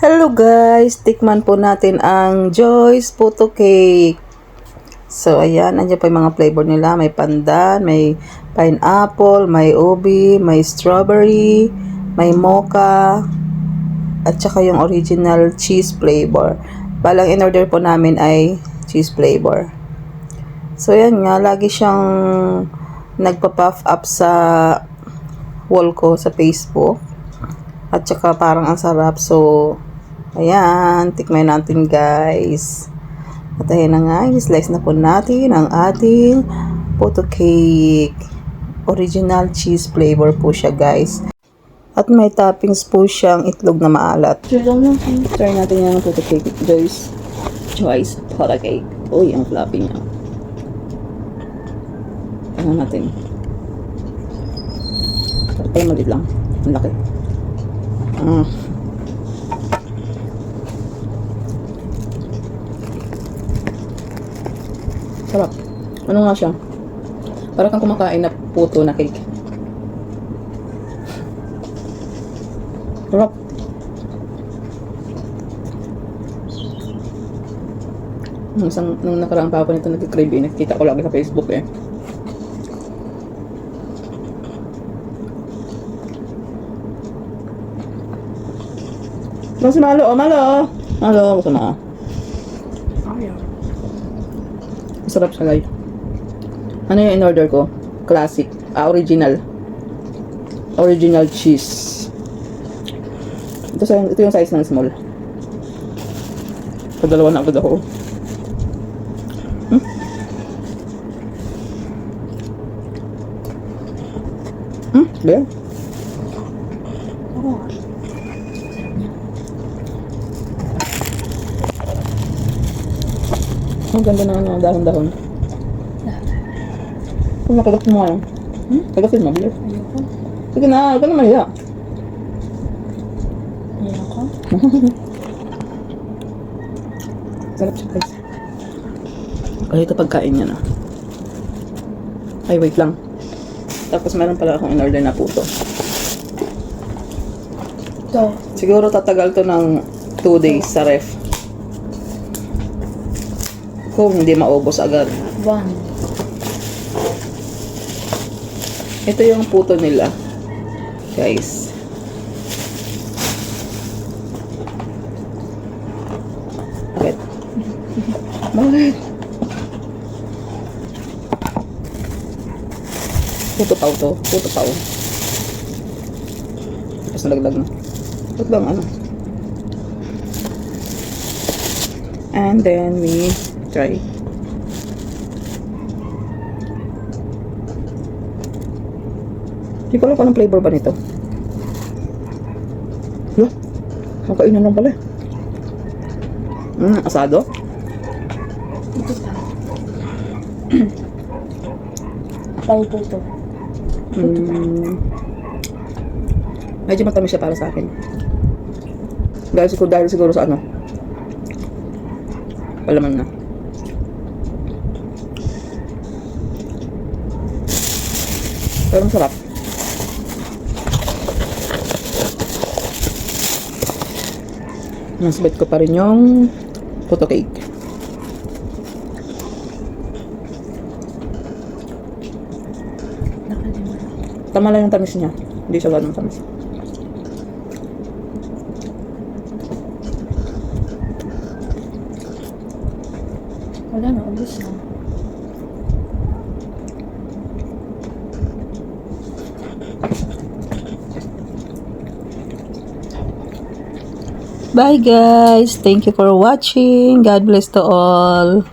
Hello guys, tikman po natin ang Joy's Photo Cake. So ayan, andyan po yung mga flavor nila. May pandan, may pineapple, may ubi, may strawberry, may mocha, at saka yung original cheese flavor. Balang in-order po namin ay cheese flavor. So ayan nga, lagi siyang nagpa-puff up sa wall ko sa Facebook. At saka parang ang sarap. So ayan, tikman natin guys. At ayan na nga, i-slice na po natin ang ating photo cake. Original cheese flavor po siya guys. At may toppings po siyang itlog na maalat. Try natin yung photo cake. Joy's photo cake. Uy, ang fluffy niya. Ano natin? Ay, maliit lang. Ang laki. Sarap. Ano nga siya? Para kang kumakain na puto na cake. Sarap. Nung nakaraang pa ako nito nag-crave eh. Nakikita ko lagi sa Facebook eh. Kasi malo, oh, malo. Malo, gusto na. Ayaw. Masarap siya, guys. Ano yung in-order ko? Classic. Original. Original cheese. Ito yung size ng small. Padalawa na agad ako. Bear? Ang ganda na ano, dahon-dahon. Kung nakagasin mo ngayon. Kagasin mo, bilis. Ayoko. Sige na, huwag ka na mahiya. Ayoko. Sarap siya guys. Ay, ito pagkain niya na. Ay, wait lang. Tapos meron pala akong in-order na puto. Ito. Siguro tatagal to ng 2 days sa ref. Kung hindi maubos agad. 1. Ito yung puto nila. Guys. Bakit? Bakit? Puto pao to. Puto pao. Tapos nalaglag na. Ba't bang ano? And then we try. Hindi ko alam kung anong flavor ba nito. Hala, makainan lang pala. Asado? Ito pa. Pao po ito. Medyo matamis siya para sa akin. Dahil siguro sa ano. Palaman na. Pero masarap. Nasabit ko pa rin yung photo cake. Tama lang yung tamis niya. Hindi siya ganun tamis. Wala na, ubus na. Bye guys. Thank you for watching. God bless to all.